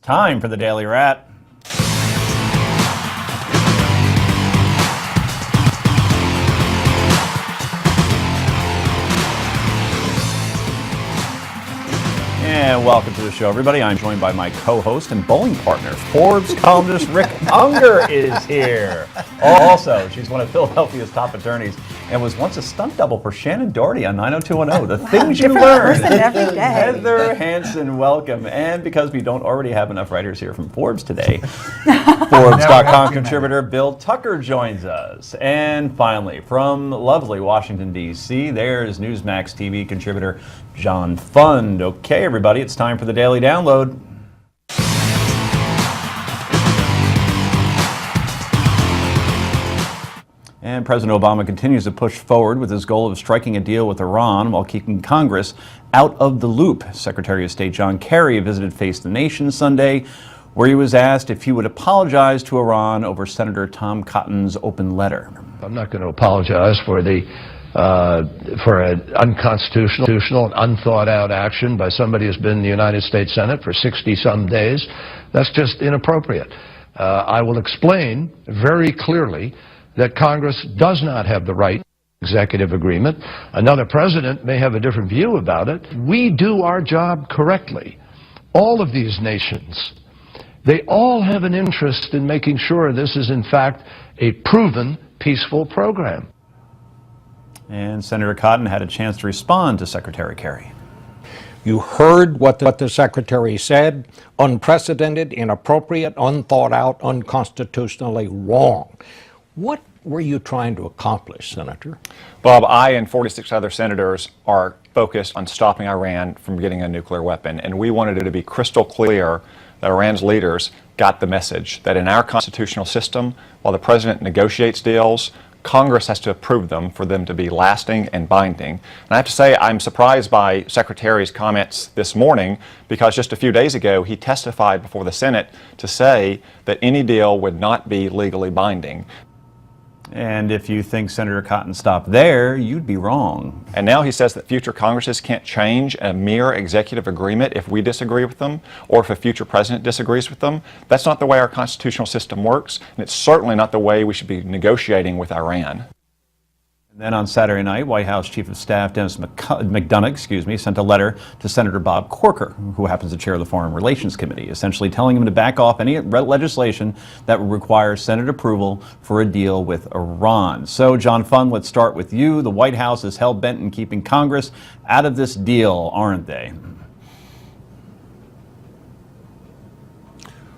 Time for the Daily Rat. And welcome to the show, everybody. I'm joined by my co-host and bowling partner, Forbes columnist Rick Unger is here. Also, she's one of Philadelphia's top attorneys and was once a stunt double for Shannon Doherty on 90210. The things you learn. Every day. Heather Hansen, welcome. And because we don't already have enough writers here from Forbes today, Forbes.com contributor Bill Tucker joins us. And finally, from lovely Washington, D.C., there's Newsmax TV contributor John Fund. Okay, everybody, it's time for the Daily Download. And President Obama continues to push forward with his goal of striking a deal with Iran while keeping Congress out of the loop. Secretary of State John Kerry visited Face the Nation Sunday, where he was asked if he would apologize to Iran over Senator Tom Cotton's open letter. I'm not going to apologize for an unconstitutional and unthought-out action by somebody who's been in the United States Senate for 60-some days. That's just inappropriate. I will explain very clearly that Congress does not have the right executive agreement. Another president may have a different view about it. We do our job correctly. All of these nations, they all have an interest in making sure this is in fact a proven peaceful program. And Senator Cotton had a chance to respond to Secretary Kerry. You heard what the Secretary said. Unprecedented, inappropriate, unthought out, unconstitutionally wrong. What were you trying to accomplish, Senator? Bob, I and 46 other senators are focused on stopping Iran from getting a nuclear weapon, and we wanted it to be crystal clear that Iran's leaders got the message that in our constitutional system, while the president negotiates deals, Congress has to approve them for them to be lasting and binding. And I have to say, I'm surprised by Secretary's comments this morning because just a few days ago, he testified before the Senate to say that any deal would not be legally binding. And if you think Senator Cotton stopped there, you'd be wrong. And now he says that future Congresses can't change a mere executive agreement if we disagree with them or if a future president disagrees with them. That's not the way our constitutional system works, and it's certainly not the way we should be negotiating with Iran. And then on Saturday night, White House Chief of Staff Dennis McDonough, sent a letter to Senator Bob Corker, who happens to chair the Foreign Relations Committee, essentially telling him to back off any legislation that would require Senate approval for a deal with Iran. So, John Fund, let's start with you. The White House is hell-bent in keeping Congress out of this deal, aren't they?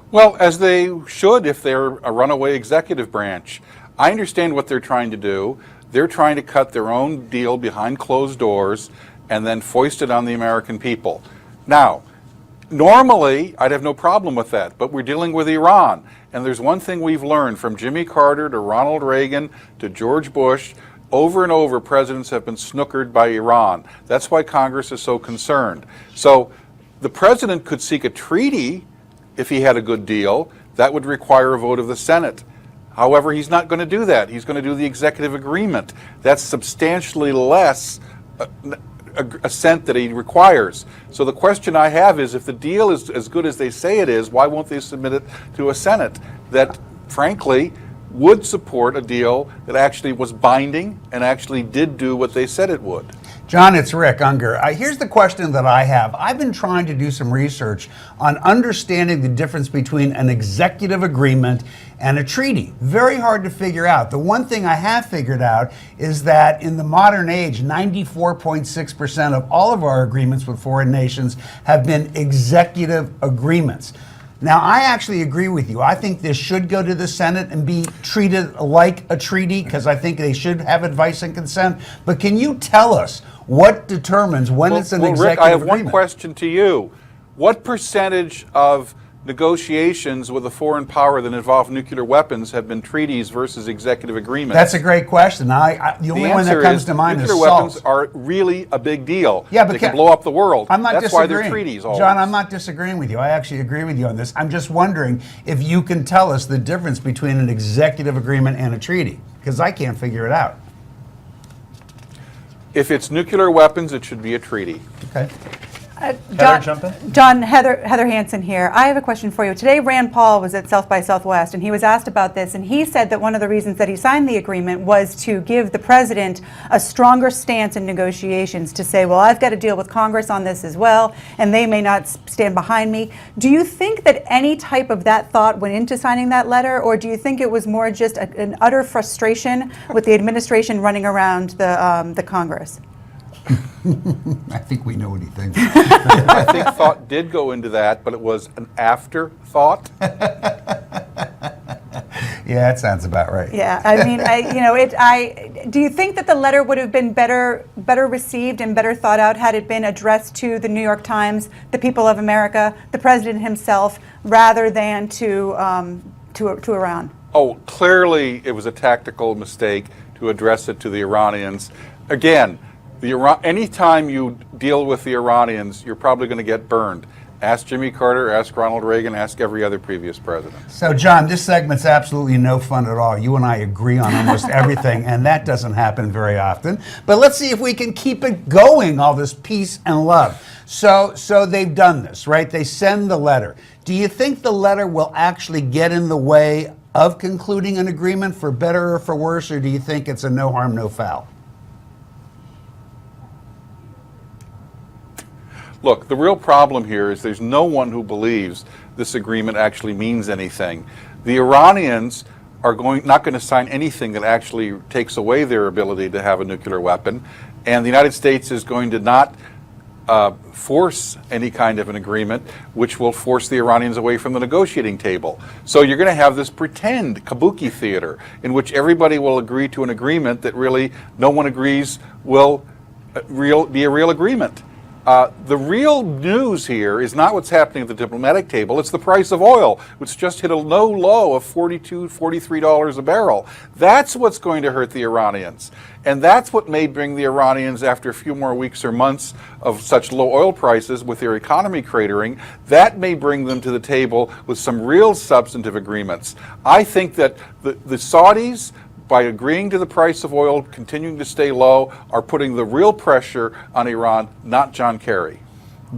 Well, as they should if they're a runaway executive branch. I understand what they're trying to do. They're trying to cut their own deal behind closed doors and then foist it on the American people. Now, normally, I'd have no problem with that, but we're dealing with Iran. And there's one thing we've learned from Jimmy Carter to Ronald Reagan to George Bush. Over and over, presidents have been snookered by Iran. That's why Congress is so concerned. So the president could seek a treaty if he had a good deal. That would require a vote of the Senate. However, he's not going to do that. He's going to do the executive agreement. That's substantially less assent that he requires. So the question I have is, if the deal is as good as they say it is, why won't they submit it to a Senate that, frankly, would support a deal that actually was binding and actually did do what they said it would? John, it's Rick Unger. Here's the question that I have. I've been trying to do some research on understanding the difference between an executive agreement and a treaty. Very hard to figure out. The one thing I have figured out is that in the modern age, 94.6% of all of our agreements with foreign nations have been executive agreements. Now, I actually agree with you. I think this should go to the Senate and be treated like a treaty because I think they should have advice and consent. But can you tell us what determines when it's an executive Rick, I have agreement? one question to you. What percentage of negotiations with a foreign power that involve nuclear weapons have been treaties versus executive agreements? That's a great question. The only one that comes to mind is nuclear weapons SALT. are really a big deal. Yeah, but they can blow up the world. I'm not That's disagreeing. why they're treaties always. John, I'm not disagreeing with you. I actually agree with you on this. I'm just wondering if you can tell us the difference between an executive agreement and a treaty, because I can't figure it out. If it's nuclear weapons, it should be a treaty. Okay. Heather Hansen here. I have a question for you. Today, Rand Paul was at South by Southwest, and he was asked about this, and he said that one of the reasons that he signed the agreement was to give the president a stronger stance in negotiations, to say, well, I've got to deal with Congress on this as well, and they may not stand behind me. Do you think that any type of that thought went into signing that letter, or do you think it was more just an utter frustration with the administration running around the Congress? I think we know what he thinks. I think thought did go into that, but it was an afterthought. Yeah, that sounds about right. Yeah, I mean, do you think that the letter would have been better received and better thought out had it been addressed to the New York Times, the people of America, the president himself, rather than to Iran? Oh, clearly it was a tactical mistake to address it to the Iranians. Again, anytime you deal with the Iranians, you're probably going to get burned. Ask Jimmy Carter, ask Ronald Reagan, ask every other previous president. So, John, this segment's absolutely no fun at all. You and I agree on almost everything, and that doesn't happen very often. But let's see if we can keep it going, all this peace and love. So they've done this, right? They send the letter. Do you think the letter will actually get in the way of concluding an agreement, for better or for worse, or do you think it's a no harm, no foul? Look, the real problem here is there's no one who believes this agreement actually means anything. The Iranians are not going to sign anything that actually takes away their ability to have a nuclear weapon, and the United States is going to not force any kind of an agreement which will force the Iranians away from the negotiating table. So you're going to have this pretend kabuki theater in which everybody will agree to an agreement that really no one agrees will be a real agreement. The real news here is not what's happening at the diplomatic table, it's the price of oil, which just hit a low of $42, $43 a barrel. That's what's going to hurt the Iranians. And that's what may bring the Iranians, after a few more weeks or months of such low oil prices with their economy cratering, that may bring them to the table with some real substantive agreements. I think that the Saudis, by agreeing to the price of oil continuing to stay low, are putting the real pressure on Iran, not John Kerry.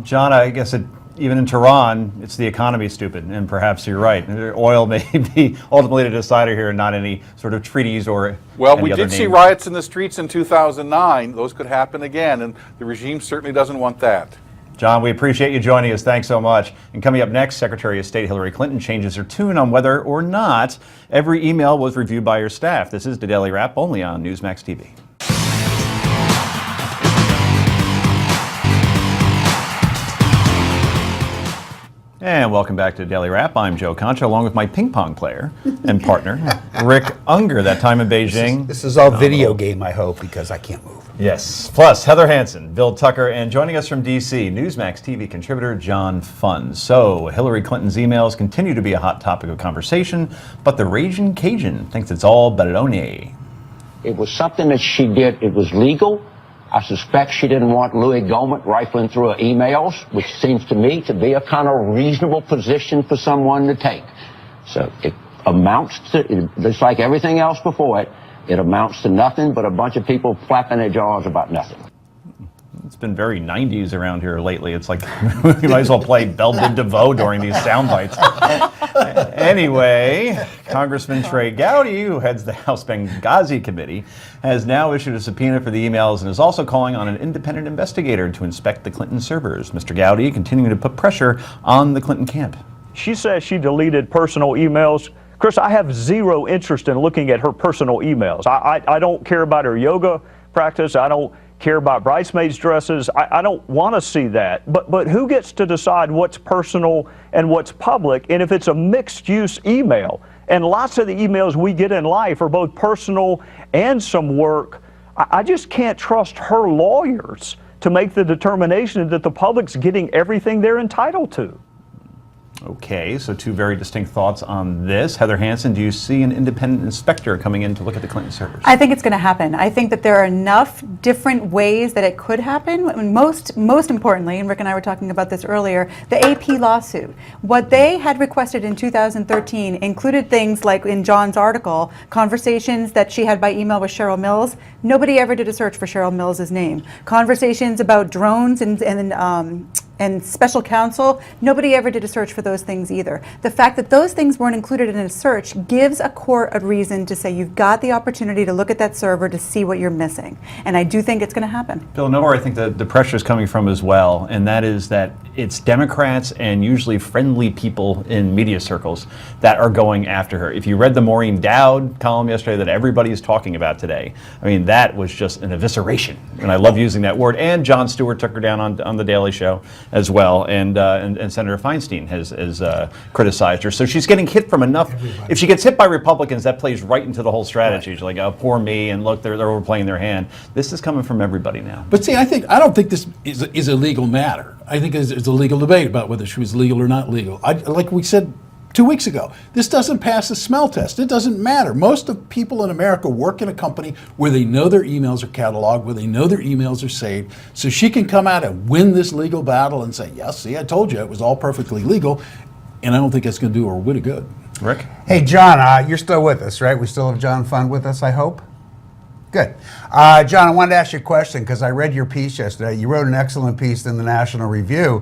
John, I guess even in Tehran, it's the economy, stupid, and perhaps you're right. Oil may be ultimately the decider here, and not any sort of treaties or Well, any we other did see name. riots in the streets in 2009. Those could happen again, and the regime certainly doesn't want that. John, we appreciate you joining us. Thanks so much. And coming up next, Secretary of State Hillary Clinton changes her tune on whether or not every email was reviewed by her staff. This is the Daily Wrap, only on Newsmax TV. And welcome back to Daily Wrap. I'm Joe Concha, along with my ping pong player and partner, Rick Unger. That time in Beijing. This is all video game, I hope, because I can't move. Yes. Plus, Heather Hansen, Bill Tucker, and joining us from D.C., Newsmax TV contributor John Funn. So, Hillary Clinton's emails continue to be a hot topic of conversation, but the Ragin' Cajun thinks it's all baloney. It was something that she did. It was legal. I suspect she didn't want Louis Gohmert rifling through her emails, which seems to me to be a kind of reasonable position for someone to take. So it amounts to, just like everything else before it, it amounts to nothing but a bunch of people flapping their jaws about nothing. It's been very 90s around here lately. It's like we might as well play Belle de DeVoe during these sound bites. Anyway, Congressman Trey Gowdy, who heads the House Benghazi Committee, has now issued a subpoena for the emails and is also calling on an independent investigator to inspect the Clinton servers. Mr. Gowdy continuing to put pressure on the Clinton camp. She says she deleted personal emails. Chris, I have zero interest in looking at her personal emails. I don't care about her yoga practice. I don't care about bridesmaids' dresses. I don't want to see that. But who gets to decide what's personal and what's public? And if it's a mixed-use email, and lots of the emails we get in life are both personal and some work, I just can't trust her lawyers to make the determination that the public's getting everything they're entitled to. Okay, so two very distinct thoughts on this. Heather Hansen, do you see an independent inspector coming in to look at the Clinton servers? I think it's going to happen. I think that there are enough different ways that it could happen. And most importantly, and Rick and I were talking about this earlier, the AP lawsuit. What they had requested in 2013 included things like, in John's article, conversations that she had by email with Cheryl Mills. Nobody ever did a search for Cheryl Mills' name. Conversations about drones and and special counsel, nobody ever did a search for those things either. The fact that those things weren't included in a search gives a court a reason to say you've got the opportunity to look at that server to see what you're missing. And I do think it's going to happen. Bill, know where I think the pressure is coming from as well, and that is that it's Democrats and usually friendly people in media circles that are going after her. If you read the Maureen Dowd column yesterday that everybody is talking about today, I mean, that was just an evisceration, and I love using that word. And Jon Stewart took her down on the Daily Show as well, and Senator Feinstein has criticized her. So she's getting hit from enough. If she gets hit by Republicans, that plays right into the whole strategy. She's like, oh, poor me, and look, they're overplaying their hand. This is coming from everybody now. But see, I don't think this is a legal matter. I think it's a legal debate about whether she was legal or not legal. Like we said 2 weeks ago, this doesn't pass the smell test. It doesn't matter. Most of people in America work in a company where they know their emails are cataloged, where they know their emails are saved, so she can come out and win this legal battle and say, yes, see, I told you it was all perfectly legal, and I don't think it's going to do her a whit of good. Rick? Hey, John, you're still with us, right? We still have John Fund with us, I hope? Good. John, I wanted to ask you a question because I read your piece yesterday. You wrote an excellent piece in the National Review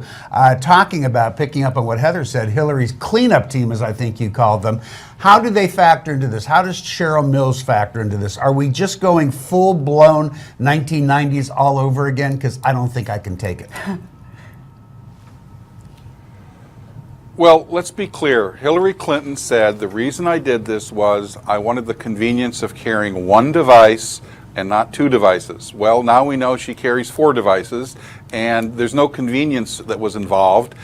talking about, picking up on what Heather said, Hillary's cleanup team, as I think you called them. How do they factor into this? How does Cheryl Mills factor into this? Are we just going full-blown 1990s all over again? Because I don't think I can take it. Well, let's be clear. Hillary Clinton said the reason I did this was I wanted the convenience of carrying one device and not two devices. Well, now we know she carries 4 devices, and there's no convenience that was involved.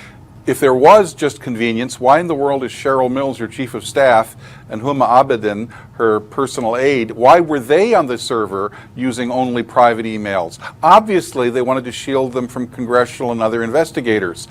If there was just convenience, why in the world is Cheryl Mills, her chief of staff, and Huma Abedin, her personal aide, why were they on the server using only private emails? Obviously, they wanted to shield them from congressional and other investigators.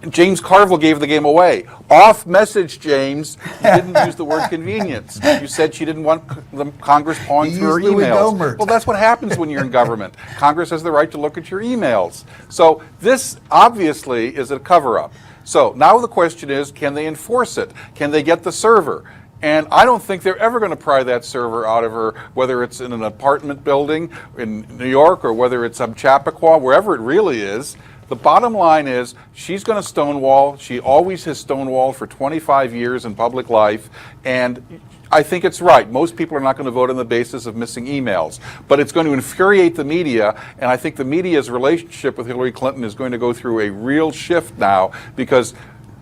James Carville gave the game away. Off message, James. You didn't use the word convenience. You said she didn't want the Congress pawing through her emails. Well, that's what happens when you're in government. Congress has the right to look at your emails. So this obviously is a cover-up. So now the question is, can they enforce it? Can they get the server? And I don't think they're ever going to pry that server out of her, whether it's in an apartment building in New York or whether it's up Chappaqua, wherever it really is. The bottom line is she's going to stonewall. She always has stonewalled for 25 years in public life, and I think it's right. Most people are not going to vote on the basis of missing emails, but it's going to infuriate the media, and I think the media's relationship with Hillary Clinton is going to go through a real shift now because,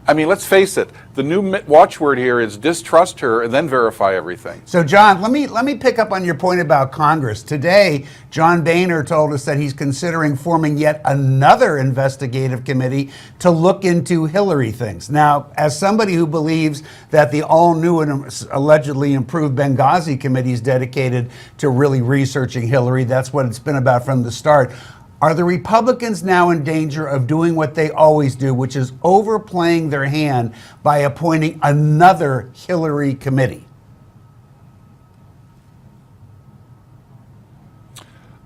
I mean, let's face it, the new watchword here is distrust her and then verify everything. So, John, let me pick up on your point about Congress. Today, John Boehner told us that he's considering forming yet another investigative committee to look into Hillary things. Now, as somebody who believes that the all-new and allegedly improved Benghazi committee is dedicated to really researching Hillary, that's what it's been about from the start. Are the Republicans now in danger of doing what they always do, which is overplaying their hand by appointing another Hillary committee?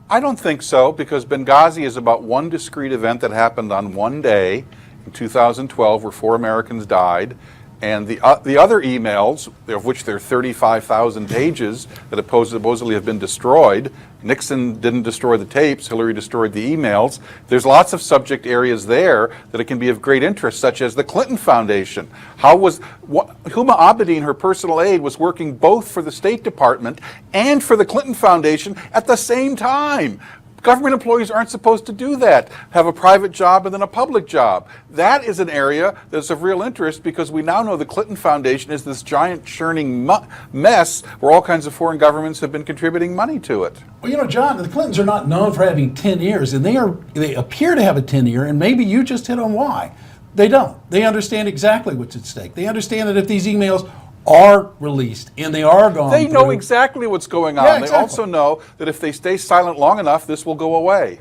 I don't think so, because Benghazi is about one discrete event that happened on one day in 2012 where 4 Americans died. And the other emails, of which there are 35,000 pages that supposedly have been destroyed. Nixon didn't destroy the tapes, Hillary destroyed the emails. There's lots of subject areas there that it can be of great interest, such as the Clinton Foundation. Huma Abedin, her personal aide, was working both for the State Department and for the Clinton Foundation at the same time. Government employees aren't supposed to do that, have a private job and then a public job. That is an area that's of real interest because we now know the Clinton Foundation is this giant churning mess where all kinds of foreign governments have been contributing money to it. Well, you know, John, the Clintons are not known for having 10 ears, and they appear to have a 10-year, and maybe you just hit on why. They don't. They understand exactly what's at stake. They understand that if these emails are released and they are gone They know through, exactly what's going on. Yeah, exactly. They also know that if they stay silent long enough, this will go away.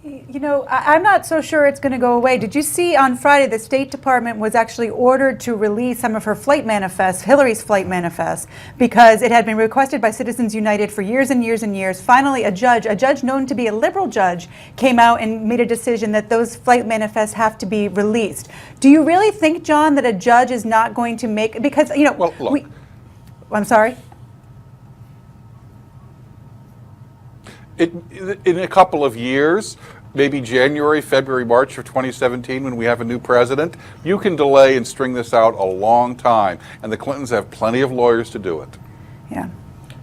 You know, I'm not so sure it's going to go away. Did you see on Friday the State Department was actually ordered to release some of her flight manifests, Hillary's flight manifests, because it had been requested by Citizens United for years and years and years. Finally, a judge known to be a liberal judge, came out and made a decision that those flight manifests have to be released. Do you really think, John, that a judge is not going to make, because, you know, Well, look. I'm sorry? In a couple of years, maybe January, February, March of 2017 when we have a new president. You can delay and string this out a long time, and the Clintons have plenty of lawyers to do it. Yeah.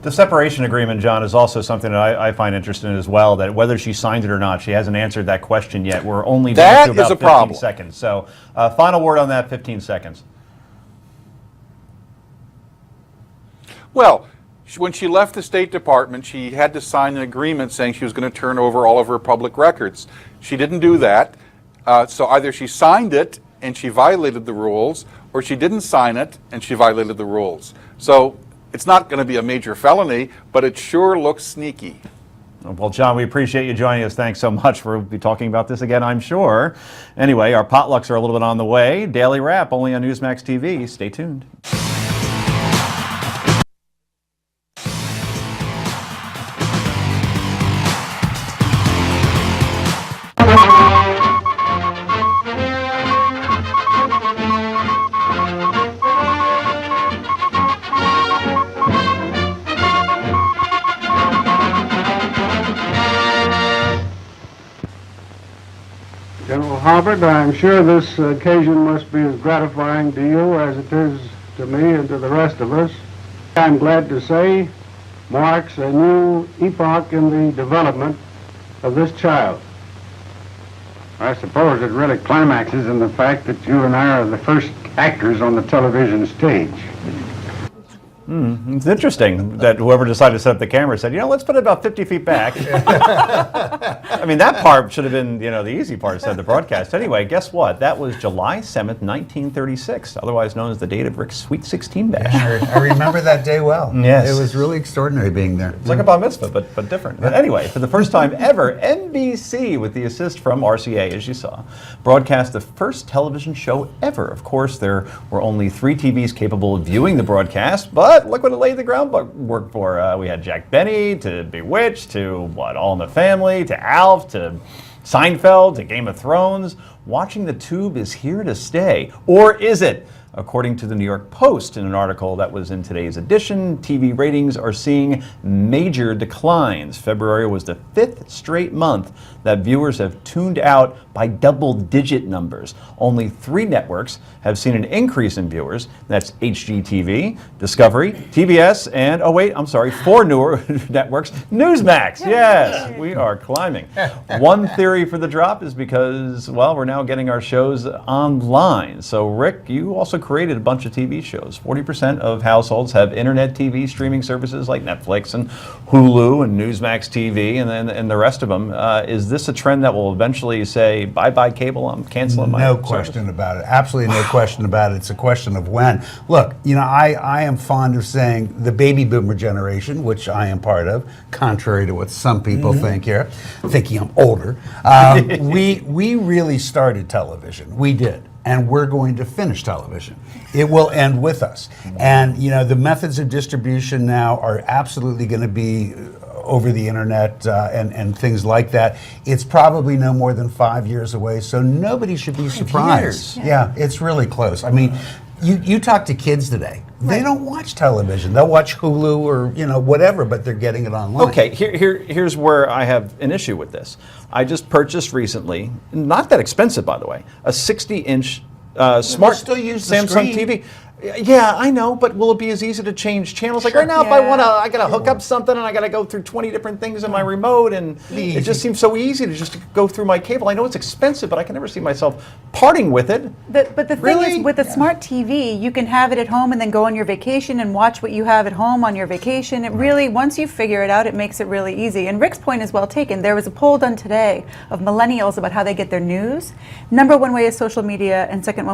The separation agreement, John, is also something that I find interesting as well, that whether she signed it or not, she hasn't answered that question yet. We're only down to That is about a 15 problem. seconds. So final word on that, 15 seconds. Well, when she left the State Department, she had to sign an agreement saying she was going to turn over all of her public records. She didn't do that. So either she signed it and she violated the rules, or she didn't sign it and she violated the rules. So it's not going to be a major felony, but it sure looks sneaky. Well, John, we appreciate you joining us. Thanks so much. We'll be talking about this again, I'm sure. Anyway, our potlucks are a little bit on the way. Daily Wrap, only on Newsmax TV. Stay tuned. General Hobart, I'm sure this occasion must be as gratifying to you as it is to me and to the rest of us. I'm glad to say marks a new epoch in the development of this child. I suppose it really climaxes in the fact that you and I are the first actors on the television stage. It's interesting that whoever decided to set up the camera said, let's put it about 50 feet back. I mean, that part should have been, the easy part, said the broadcast. Anyway, guess what? That was July 7th, 1936, otherwise known as the date of Rick's Sweet 16 bash. I remember that day well. Yes. It was really extraordinary being there. It's like a bar mitzvah, but different. But anyway, for the first time ever, NBC, with the assist from RCA, as you saw, broadcast the first television show ever. Of course, there were only 3 TVs capable of viewing the broadcast, but look what it laid the groundwork for. We had Jack Benny, to Bewitched, to All in the Family, to Alf, to Seinfeld, to Game of Thrones. Watching the tube is here to stay. Or is it? According to the New York Post, in an article that was in today's edition, TV ratings are seeing major declines. February was the 5th straight month that viewers have tuned out by double-digit numbers. Only 3 networks have seen an increase in viewers. That's HGTV, Discovery, TBS, and, 4 newer networks, Newsmax. Yes, we are climbing. One theory for the drop is because, we're now getting our shows online. So, Rick, you also created a bunch of TV shows. 40% of households have internet TV streaming services like Netflix and Hulu and Newsmax TV, and the rest of them. Is this a trend that will eventually say, bye-bye cable, I'm canceling my No service? question about it. Absolutely no question about it. It's a question of when. Look, I am fond of saying the baby boomer generation, which I am part of, contrary to what some people think here, thinking I'm older. We really started television. We did. And we're going to finish television. It will end with us. And, the methods of distribution now are absolutely going to be over the internet and things like that. It's probably no more than 5 years away, so nobody should be surprised. Yeah, it's really close. I mean, you talk to kids today. They don't watch television. They'll watch Hulu or whatever, but they're getting it online. Okay, here's where I have an issue with this. I just purchased recently, not that expensive by the way, a 60-inch smart still use the Samsung screen. TV. Yeah, I know, but will it be as easy to change channels? Like right now, if I want to, I got to hook up something and I got to go through 20 different things in my remote, and it just seems so easy to just go through my cable. I know it's expensive, but I can never see myself parting with it. But the thing Really? is, with a smart TV, you can have it at home and then go on your vacation and watch what you have at home on your vacation. It really, once you figure it out, it makes it really easy. And Rick's point is well taken. There was a poll done today of millennials about how they get their news. Number one way is social media, and second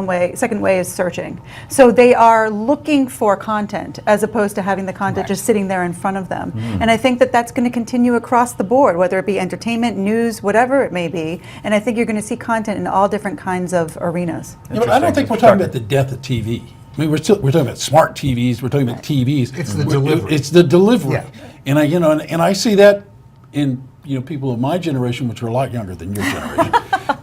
way is searching. So they are looking for content as opposed to having the content just sitting there in front of them. And I think that that's going to continue across the board, whether it be entertainment, news, whatever it may be. And I think you're going to see content in all different kinds of arenas. Yeah, but I don't think we're talking about the death of TV. I mean, we're talking about smart TVs. We're talking about TVs. It's the delivery. It's the delivery. Yeah. And I see that in people of my generation, which are a lot younger than your generation,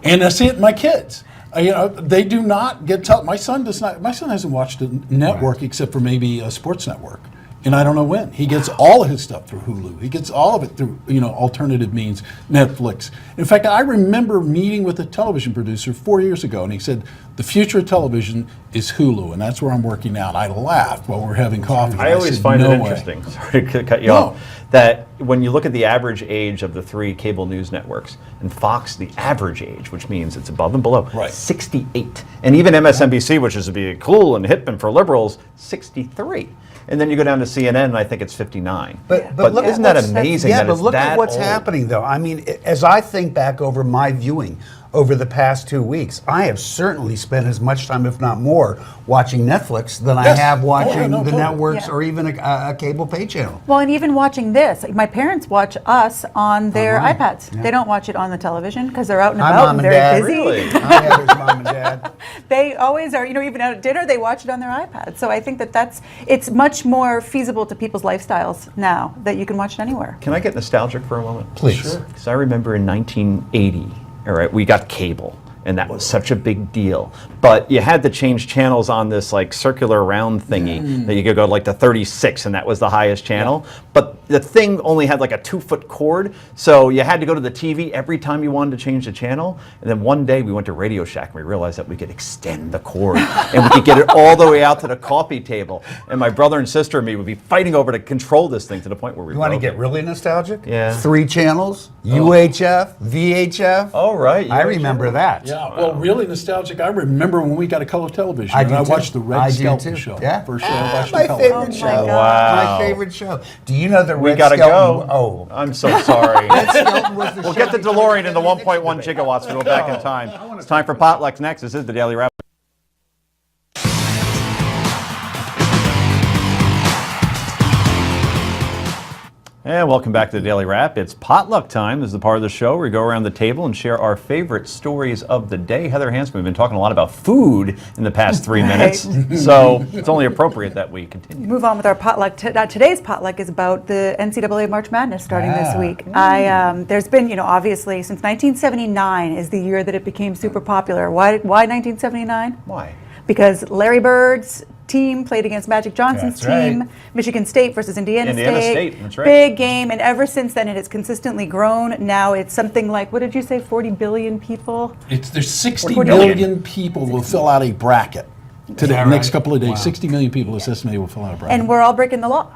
and I see it in my kids. They do not get my son does not. My son hasn't watched a network except for maybe a sports network. and I don't know when. He gets all of his stuff through Hulu. He gets all of it through, alternative means, Netflix. In fact, I remember meeting with a television producer 4 years ago, and he said, the future of television is Hulu, and that's where I'm working now. And I laughed while we're having coffee. I always said, find no it way. interesting, sorry to cut you No. off, that when you look at the average age of the 3 cable news networks, and Fox, the average age, which means it's above and below, Right. 68. And even MSNBC, which is to be cool and hip and for liberals, 63. And then you go down to CNN, and I think it's 59. But look isn't at that what's- amazing? Yeah, that but it's look that at what's old? happening, though. I mean, as I think back over my viewing over the past 2 weeks, I have certainly spent as much time, if not more, watching Netflix than I Yes. have Oh, watching yeah, no, the totally. networks Yeah. or even a cable pay channel. Well, and even watching this, like, my parents watch us on their Online. iPads. Yeah. They don't watch it on the television because they're out and Hi, about Mom and and very Dad. busy. Really? Hi, Heather's mom and dad. They always are, even at dinner, they watch it on their iPad. So I think it's much more feasible to people's lifestyles now that you can watch it anywhere. Can I get nostalgic for a moment? Please. Sure. Because I remember in 1980, all right, we got cable, and that was such a big deal. But you had to change channels on this like circular round thingy that you could go like to 36, and that was the highest channel. But the thing only had like a 2-foot cord, so you had to go to the TV every time you wanted to change the channel. And then one day we went to Radio Shack, and we realized that we could extend the cord, and we could get it all the way out to the coffee table. And my brother and sister and me would be fighting over to control this thing to the point where we You want to broke get it. really nostalgic? Yeah. 3 channels, UHF, VHF. Oh, right. I remember that. Yeah, well, really nostalgic. I remember when we got a color television. I and do I too. watched the Red I do Skelton too. show. Yeah. First show I watched My in color. favorite Oh my show. God. My favorite show. Do you know the We Red gotta Skelton? go. Oh. I'm so sorry. Skelton was the We'll show get the before DeLorean in the the 1.1 gigawatts. We'll go back in time. It's time for Potlucks next. This is the Daily Wrap. And welcome back to the Daily Wrap. It's potluck time. This is the part of the show where we go around the table and share our favorite stories of the day. Heather Hansen, we've been talking a lot about food in the past 3 minutes, so it's only appropriate that we continue. Move on with our potluck. Today's potluck is about the NCAA March Madness starting this week. There's been, obviously, since 1979 is the year that it became super popular. Why 1979? Why? Because Larry Bird's team played against Magic Johnson's That's team, right. Michigan State versus Indiana State, that's right. Big game, and ever since then it has consistently grown. Now it's something like, what did you say, 40 billion people? There's 60 40 million people will fill out a bracket today, that next right? couple of days. Wow. 60 million people is estimated will fill out a bracket. And we're all breaking the law.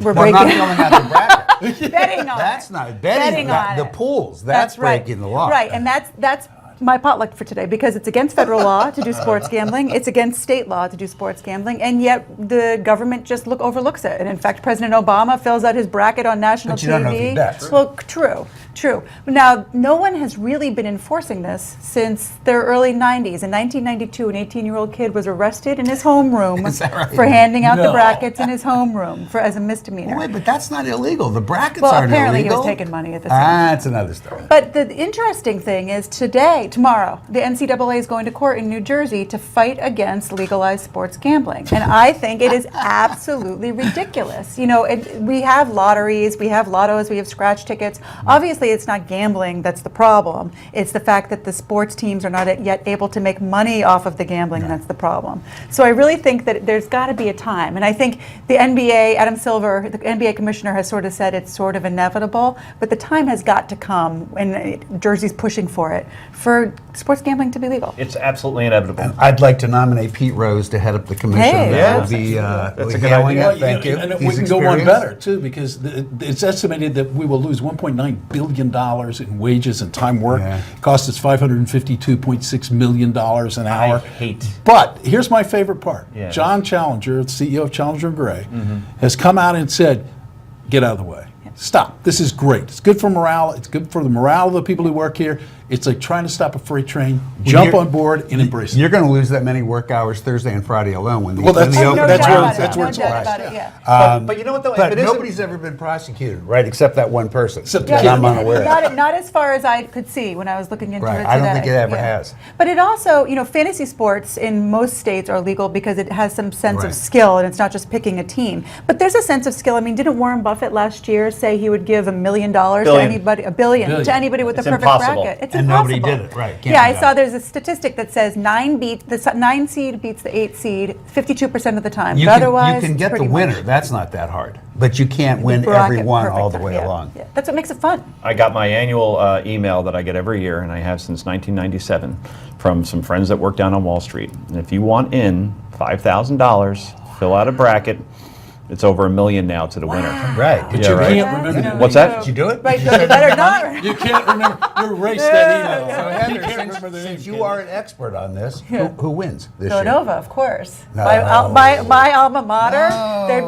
We're Well, not breaking filling out the bracket. betting on That's it. not betting on the it. pools. That's right. breaking the law. Right, and that's my potluck for today, because it's against federal law to do sports gambling, it's against state law to do sports gambling, and yet the government just overlooks it. And in fact, President Obama fills out his bracket on national But you TV. don't know if he bets. Well, true. Now, no one has really been enforcing this since the early 90s. In 1992, an 18-year-old kid was arrested in his homeroom Is that right? for handing out the No. brackets in his homeroom as a misdemeanor. Wait, but that's not illegal. The brackets Well, aren't apparently he illegal. was taking money at the same That's another story. But the interesting thing is tomorrow, the NCAA is going to court in New Jersey to fight against legalized sports gambling. And I think it is absolutely ridiculous. We have lotteries, we have lottos, we have scratch tickets. Obviously, it's not gambling that's the problem. It's the fact that the sports teams are not yet able to make money off of the gambling that's the problem. So I really think that there's got to be a time. And I think the NBA, Adam Silver, the NBA commissioner, has sort of said it's sort of inevitable, but the time has got to come, and Jersey's pushing for it, for sports gambling to be legal. It's absolutely inevitable. I'd like to nominate Pete Rose to head up the commission. Hey, That yeah. would be That's a good hailing idea. it. Thank you. And we He's can go one experienced. better, too, because it's estimated that we will lose $1.9 billion in wages and time worked. Yeah. Cost us $552.6 million an hour. hate- But here's my favorite part. Yeah. John Challenger, the CEO of Challenger & Gray, has come out and said, get out of the way. Stop. This is great. It's good for morale. It's good for the morale of the people who work here. It's like trying to stop a freight train. Jump you're- on board and embrace it. You're going to lose that many work hours Thursday and Friday alone when the Well, that's- when the no open doubt hours about are it. That's out. where it's No doubt at. about it, yeah. But you know what, though? But If it isn't- nobody's ever been prosecuted, right? Except that one person. Except the that kid. I'm unaware of. Not as far as I could see when I was looking into Right. it today. I don't think it ever has. But it also, fantasy sports in most states are legal because it has some sense Right. of skill, and it's not just picking a team. But there's a sense of skill. I mean, didn't Warren Buffett last year say he would give $1 million to Billion. anybody, $1 billion Billion. to anybody with It's the perfect impossible. bracket? It's It's And nobody impossible. did it, right, can't Yeah, be I done. saw there's a statistic that says 9 seed beats the 8 seed 52% of the time. You But can, otherwise, you can it's get the pretty winner. much That's not that hard. But you can't the win bracket every one perfect all the time. way Yeah, along. yeah. That's what makes it fun. I got my annual email that I get every year, and I have since 1997, from some friends that work down on Wall Street. And if you want in $5,000, fill out a bracket. It's over $1 million now to the winner. Right. But Yeah, you right. can't remember the What's that? Did you do it? Right, so you better not. You can't remember. You erased that email. So You Heather, can't remember the name. since you are an expert on this, who wins this year? Villanova, of course. No. My alma mater.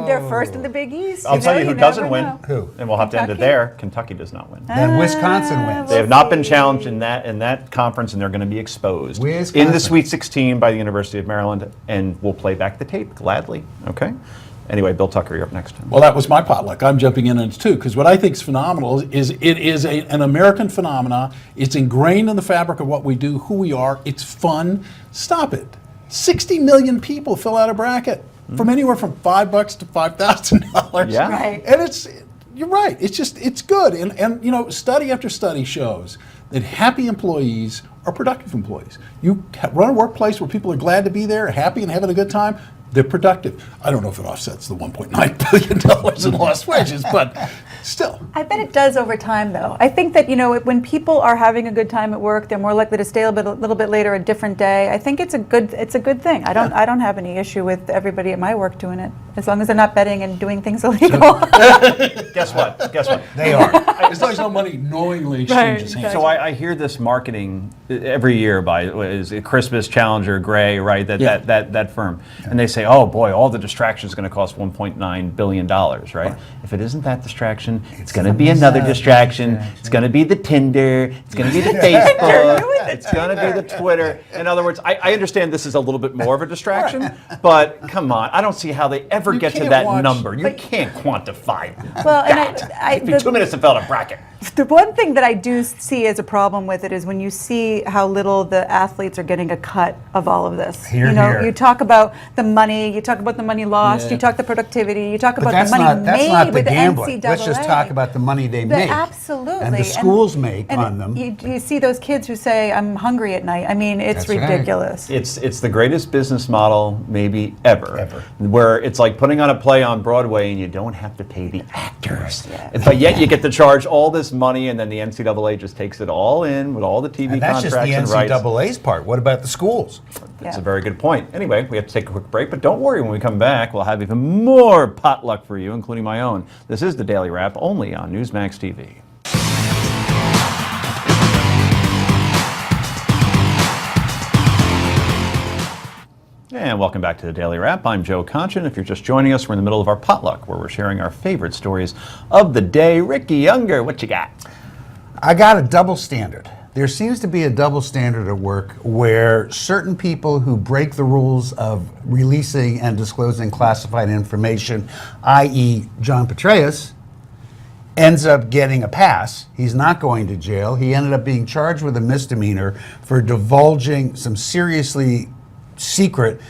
They're first in the Big East. I'll tell you who never doesn't win. know. Who? And we'll have to end it Kentucky? there. Kentucky does not win. Then Wisconsin wins. They have not been challenged in that conference, and they're going to be exposed in Wisconsin. the Sweet 16 by the University of Maryland, and we'll play back the tape gladly. Okay. Anyway, Bill Tucker, you're up next. Well, that was my potluck. I'm jumping in on it too, because what I think is phenomenal is it is an American phenomenon. It's ingrained in the fabric of what we do, who we are. It's fun. Stop it. 60 million people fill out a bracket from anywhere from $5 to $5,000. Yeah. Right. And you're right. It's good. And you know, study after study shows that happy employees are productive employees. You run a workplace where people are glad to be there, happy and having a good time. They're productive. I don't know if it offsets the $1.9 billion in lost wages, but still. I bet it does over time, though. I think that, when people are having a good time at work, they're more likely to stay a little bit later a different day. I think it's a good thing. I don't have any issue with everybody at my work doing it, as long as they're not betting and doing things illegal. Guess what? Guess what? They are. As long as no money knowingly exchanges hands. So I hear this marketing every year by is it Christmas, Challenger, Gray, right? That firm, and they say, oh boy, all the distractions going to cost $1.9 billion, right? If it isn't that distraction, it's going to be another distraction. It's going to be the Tinder. It's going to be the Facebook. It's going to be the Twitter. In other words, I understand this is a little bit more of a distraction, but come on, I don't see how they ever You get to can't that watch- number. You can't quantify Well, and that. It'd be 2 minutes to fill out a bracket. The one thing that I do see as a problem with it is when you see how little the athletes are getting a cut of all of this. Hear, hear. You talk about the money, you talk about the money lost, Yeah. you talk the productivity, you talk But about that's the money not that's made not the with gambling. the NCAA. Let's just talk about the money they make. Absolutely. And the schools make and on them. You see those kids who say, I'm hungry at night. I mean, it's That's right. ridiculous. It's the greatest business model maybe ever. Ever. Where it's like putting on a play on Broadway and you don't have to pay the actors. But yet you get to charge all this money, and then the NCAA just takes it all in with all the TV And that's contracts just and the rights. NCAA's part. What about the schools? That's a very good point. Anyway, we have to take a quick break, but don't worry, when we come back, we'll have even more potluck for you, including my own. This is the Daily Wrap, only on Newsmax TV. And welcome back to the Daily Wrap. I'm Joe Conchin. If you're just joining us, we're in the middle of our potluck, where we're sharing our favorite stories of the day. Ricky Younger, what you got? I got a double standard. There seems to be a double standard at work where certain people who break the rules of releasing and disclosing classified information, i.e. John Petraeus, ends up getting a pass. He's not going to jail. He ended up being charged with a misdemeanor for divulging some seriously secret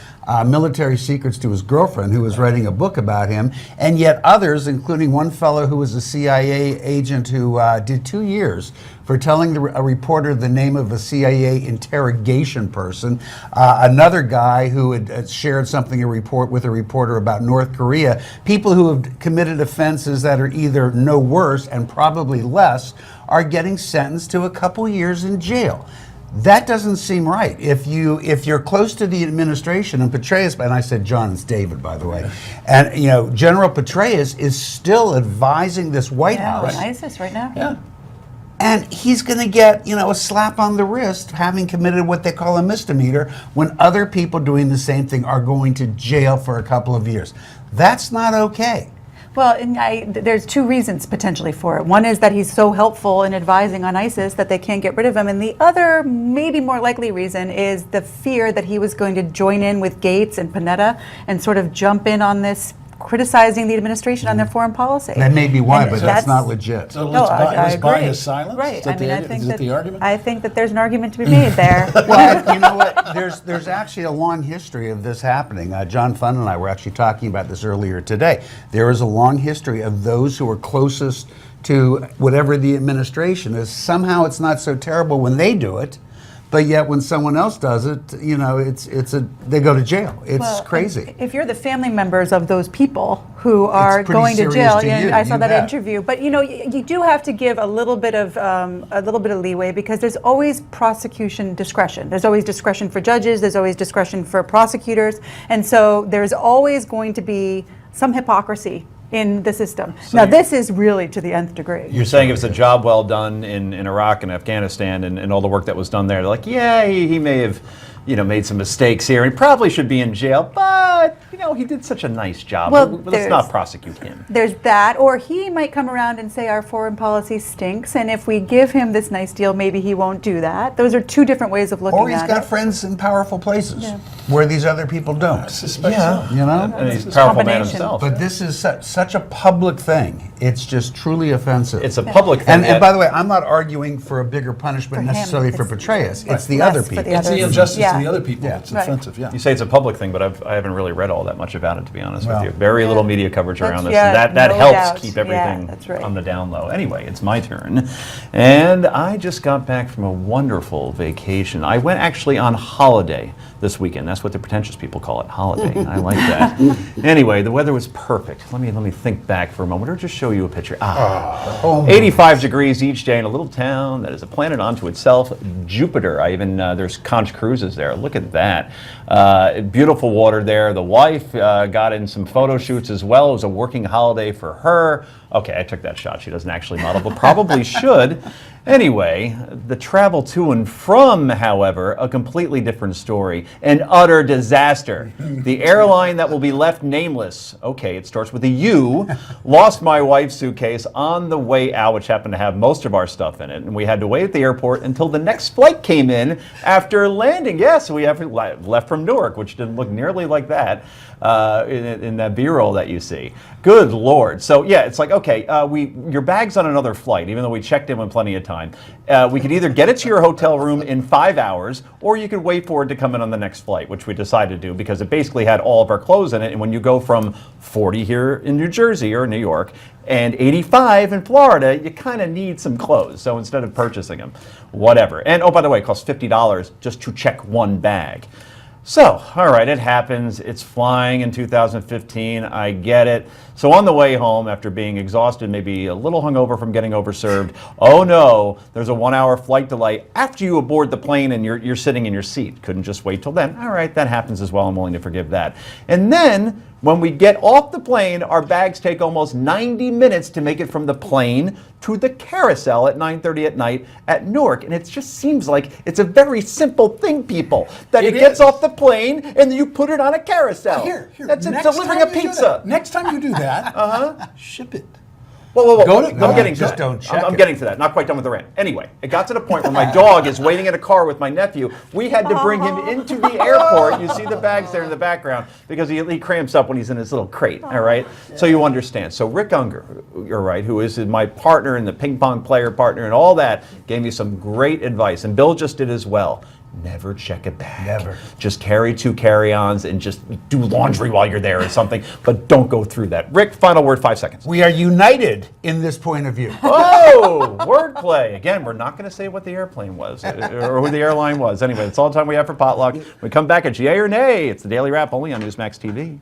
military secrets to his girlfriend, who was writing a book about him, and yet others, including one fellow who was a CIA agent who did 2 years for telling a reporter the name of a CIA interrogation person, another guy who had shared something with a reporter about North Korea, people who have committed offenses that are either no worse and probably less are getting sentenced to a couple years in jail. That doesn't seem right. If you're close to the administration, and Petraeus, and I said John, it's David, by the way, and General Petraeus is still advising this White House, on ISIS right now. Yeah. and he's going to get a slap on the wrist having committed what they call a misdemeanor, when other people doing the same thing are going to jail for a couple of years. That's not okay. Well, and there's two reasons potentially for it. One is that he's so helpful in advising on ISIS that they can't get rid of him. And the other, maybe more likely reason is the fear that he was going to join in with Gates and Panetta and sort of jump in on this, criticizing the administration on their foreign policy. That may be why, And but that's not legit. So No, let's buy agree. his silence? Right. Is that the argument? I think that there's an argument to be made there. Well, you know what? There's actually a long history of this happening. John Fund and I were actually talking about this earlier today. There is a long history of those who are closest to whatever the administration is. Somehow it's not so terrible when they do it, but yet when someone else does it, you know, they go to jail. It's Well, crazy. If you're the family members of those people who are pretty going to serious jail, to you, I saw you that bet. interview. But you know, you do have to give a little bit of leeway, because there's always prosecution discretion. There's always discretion for judges. There's always discretion for prosecutors, and so there's always going to be some hypocrisy in the system. Now, this is really to the nth degree. You're saying it was a job well done in Iraq and Afghanistan and all the work that was done there. They're like, yeah, he may have, you know, made some mistakes here. He probably should be in jail, but, you know, he did such a nice job. Well, Let's not prosecute him. There's that, or he might come around and say our foreign policy stinks, and if we give him this nice deal, maybe he won't do that. Those are two different ways of looking Or he's at got it. friends in powerful places Yeah. where these other people don't. suspect You know? And he's a powerful man combination. himself. But this is such a public thing. It's just truly offensive. It's a public thing. And that- by the way, I'm not arguing for a bigger punishment For him, necessarily for it's Petraeus. It's the less other for the people. It's the others. injustice Yeah. to the other people. Yeah. It's Right. offensive, yeah. You say it's a public thing, but I haven't really read all that much about it, to be honest with Well. you. Very little media coverage around this. Yeah, And that no helps doubt. keep Yeah, everything that's right. on the down low. Anyway, it's my turn. And I just got back from a wonderful vacation. I went actually on holiday this weekend. That's what the pretentious people call it, holiday. I like that. Anyway, the weather was perfect. Let me think back for a moment, or just show you a picture. 85 degrees each day in a little town that is a planet unto itself, Jupiter. There's conch cruises there. Look at that. Beautiful water there. The wife got in some photo shoots as well. It was a working holiday for her. Okay, I took that shot. She doesn't actually model, but probably should. Anyway, the travel to and from, however, a completely different story. An utter disaster. The airline that will be left nameless, okay, it starts with a U, lost my wife's suitcase on the way out, which happened to have most of our stuff in it. And we had to wait at the airport until the next flight came in after landing. Yes, we have left from Newark, which didn't look nearly like that in that B-roll that you see. Good Lord. So yeah, it's like, okay, your bag's on another flight, even though we checked in with plenty of time. We could either get it to your hotel room in 5 hours, or you could wait for it to come in on the next flight, which we decided to do because it basically had all of our clothes in it. And when you go from 40 here in New Jersey or New York and 85 in Florida, you kind of need some clothes. So instead of purchasing them, whatever. And oh, by the way, it costs $50 just to check one bag. So, all right, it happens. It's flying in 2015. I get it. So on the way home, after being exhausted, maybe a little hungover from getting overserved, oh no, there's a 1-hour flight delay after you aboard the plane and you're sitting in your seat. Couldn't just wait till then. All right, that happens as well. I'm willing to forgive that. And then when we get off the plane, our bags take almost 90 minutes to make it from the plane to the carousel at 9:30 at night at Newark. And it just seems like it's a very simple thing, people, that it gets off the plane and you put it on a carousel. Here. That's next delivering time a you do pizza. that- Next time you do that, ship it. Whoa. Go to- I'm getting to just that. don't check I'm it. getting to that. Not quite done with the rant. Anyway, it got to the point where my dog is waiting in a car with my nephew. We had to bring him into the airport. You see the bags there in the background because he cramps up when he's in his little crate. All right. So you understand. So Rick Unger, you're right, who is my partner and the ping pong player partner and all that, gave me some great advice. And Bill just did as well. Never check a bag. Never. Just carry 2 carry-ons and just do laundry while you're there or something, but don't go through that. Rick, final word, 5 seconds. We are united in this point of view. Oh, wordplay. Again, we're not going to say what the airplane was or who the airline was. Anyway, that's all the time we have for Potluck. We come back at yay or nay. It's the Daily Wrap only on Newsmax TV.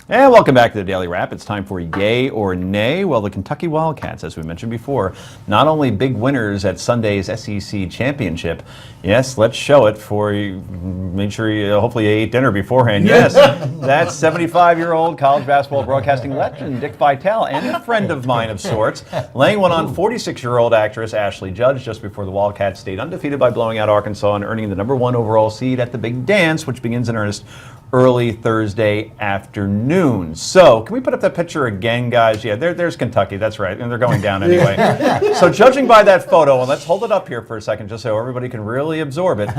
And welcome back to the Daily Wrap. It's time for yay or nay. Well, the Kentucky Wildcats, as we mentioned before, not only big winners at Sunday's SEC Championship. Yes, let's show it for you. Make sure you hopefully you ate dinner beforehand. Yes, that's 75-year-old college basketball broadcasting legend Dick Vitale and a friend of mine of sorts, laying one on 46-year-old actress Ashley Judge just before the Wildcats stayed undefeated by blowing out Arkansas and earning the #1 overall seed at the big dance, which begins in earnest early Thursday afternoon. So, can we put up that picture again, guys? Yeah, there's Kentucky. That's right. And they're going down anyway. So, judging by that photo, and let's hold it up here for a second just so everybody can really absorb it.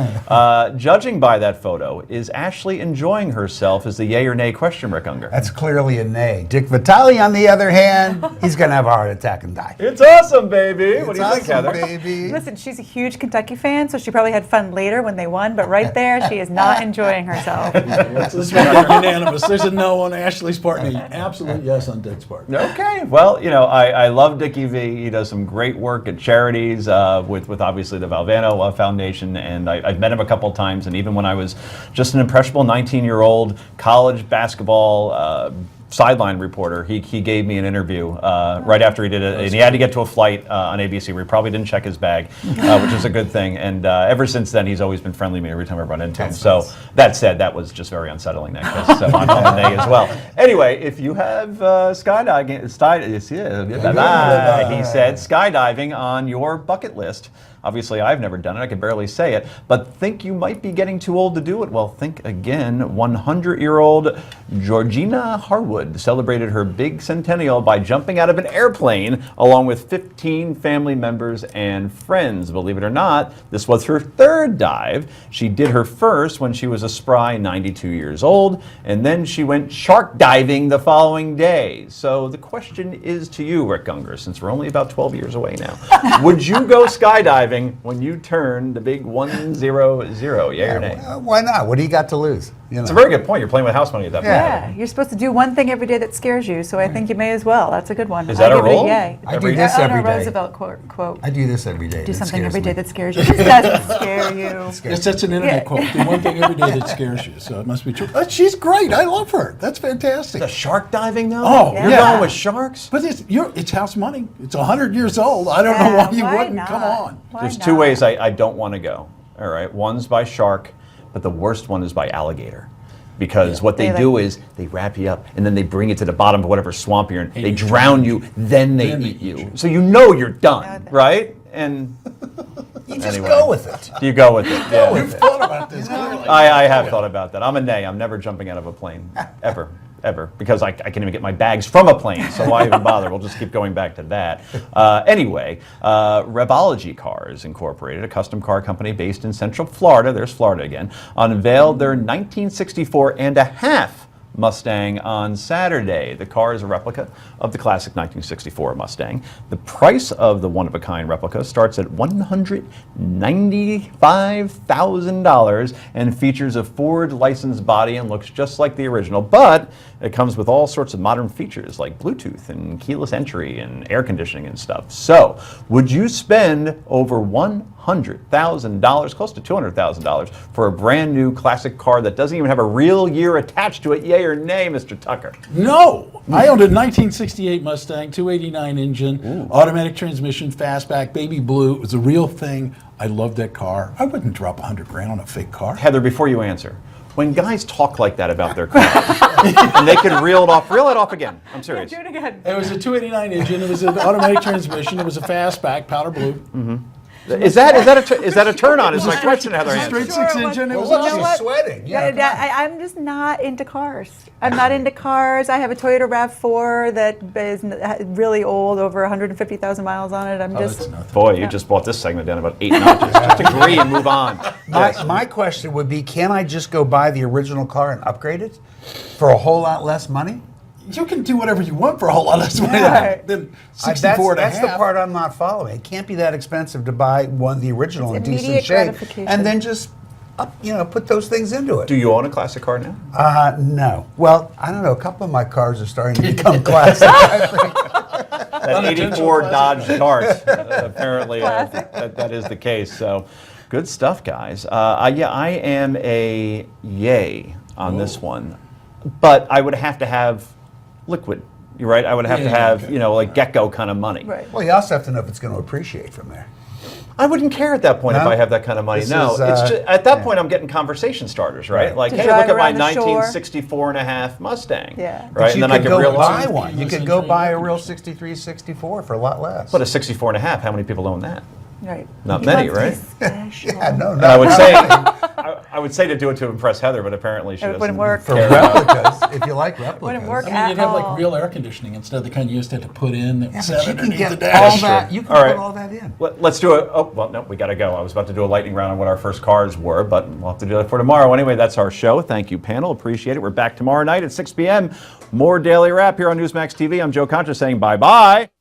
Judging by that photo, is Ashley enjoying herself as the yay or nay question, Rick Unger? That's clearly a nay. Dick Vitale, on the other hand, he's going to have a heart attack and die. It's awesome, baby. What do you think, awesome, Heather? baby. Listen, she's a huge Kentucky fan, so she probably had fun later when they won, but right there, she is not enjoying herself. Let's make it unanimous. There's a no on Ashley's part and an absolute yes on Dick's part. Okay, well, I love Dickie V. He does some great work at charities with obviously the Valvano Foundation, and I've met him a couple times, and even when I was just an impressionable 19-year-old college basketball sideline reporter, he gave me an interview right after he did it, and he had to get to a flight on ABC where he probably didn't check his bag, which is a good thing, and ever since then he's always been friendly to me every time I run into him. So that said, that was just very unsettling, that kiss, so I'm on the nay as well. Anyway, if you have skydiving, he said, skydiving on your bucket list. Obviously, I've never done it. I can barely say it. But think you might be getting too old to do it? Well, think again. 100-year-old Georgina Harwood celebrated her big centennial by jumping out of an airplane along with 15 family members and friends. Believe it or not, this was her third dive. She did her first when she was a spry 92 years old, and then she went shark diving the following day. So the question is to you, Rick Unger, since we're only about 12 years away now, would you go skydiving when you turn the big 100, yay or nay? Why not? What do you got to lose? It's a very good point. You're playing with house money at that point. Yeah, you're supposed to do one thing every day that scares you, so I think you may as well. That's a good one. Is that I'll a give it rule? Yay. I do this every day. Roosevelt quote. I do this every day. Do That something scares every day me. that scares you. This doesn't scare you. Yes, that's an internet quote. Do one thing every day that scares you, so it must be true. She's great. I love her. That's fantastic. The shark diving, though? Oh, You're yeah. going with sharks? But it's house money. It's 100 years old. I don't know why you wouldn't. not? Come on. Why There's not? two ways I don't want to go. All right, one's by shark, but the worst one is by alligator. Because what they do is they wrap you up and then they bring you to the bottom of whatever swamp you're in. They drown you, then they eat you. So you know you're done, right? And You just anyway. go with it. You go with it. Yeah. You've thought about this clearly. I have thought about that. I'm a nay. I'm never jumping out of a plane, ever, because I can't even get my bags from a plane, so why even bother? We'll just keep going back to that. Anyway, Rebology Cars Incorporated, a custom car company based in Central Florida, there's Florida again, unveiled their 1964 and a half Mustang on Saturday. The car is a replica of the classic 1964 Mustang. The price of the one-of-a-kind replica starts at $195,000 and features a Ford licensed body and looks just like the original, but it comes with all sorts of modern features like Bluetooth and keyless entry and air conditioning and stuff. So, would you spend over $100,000, close to $200,000, for a brand new classic car that doesn't even have a real year attached to it? Yay or nay, Mr. Tucker? No. I owned a 1968 Mustang, 289 engine, automatic transmission, fastback, baby blue. It was a real thing. I loved that car. I wouldn't drop $100,000 on a fake car. Heather, before you answer, when guys talk like that about their car, and they can reel it off again. I'm serious. Do it again. It was a 289 engine. It was an automatic transmission. It was a fastback, powder blue. Is that a turn on? Is my question, Heather? Straight six engine. It was Well, awesome. she's sweating. I'm just not into cars. I'm not into cars. I have a Toyota RAV4 that is really old, over 150,000 miles on it. I'm just. That's nothing. Boy, you just brought this segment down about 8 notches. Just agree and move on. My question would be, can I just go buy the original car and upgrade it for a whole lot less money? You can do whatever you want for a whole lot less money Right. than 64 and a That's half. the part I'm not following. It can't be that expensive to buy the original in decent immediate shape, gratification. and then just put those things into it. Do you own a classic car now? No. Well, I don't know. A couple of my cars are starting to become classic. I think. That 84 Dodge Dart, apparently, that is the case. So, good stuff, guys. I am a yay on this one, but I would have to have liquid. You're right. I would have to have like Gecko kind of money. Right. Well, you also have to know if it's going to appreciate from there. I wouldn't care at that point if No? I have that kind of money. This No, is, it's just, at that yeah. point I'm getting conversation starters, right? Right. Like, To hey, drive look at my around the shore. 1964 and a half Mustang. Yeah. Right, But and you then I could could go realize. buy one. You could go buy a real 63, 64 for a lot less. But a 64 and a half, how many people own that? Right. Not You many, want to be right? special. yeah, no, And I would say, I would say to do it to impress Heather, but apparently she It doesn't. wouldn't work. For care about it. replicas, if you like replicas. Wouldn't work I mean, at you'd have all. like real air conditioning instead of the kind you used to have to put in that Yeah, was but set you can underneath the get all dash. that. You can All right. put all that in. Let's do it. Oh, well, no, we got to go. I was about to do a lightning round on what our first cards were, but we'll have to do that for tomorrow. Anyway, that's our show. Thank you, panel. Appreciate it. We're back tomorrow night at 6 p.m. More Daily Wrap here on Newsmax TV. I'm Joe Concha saying bye-bye.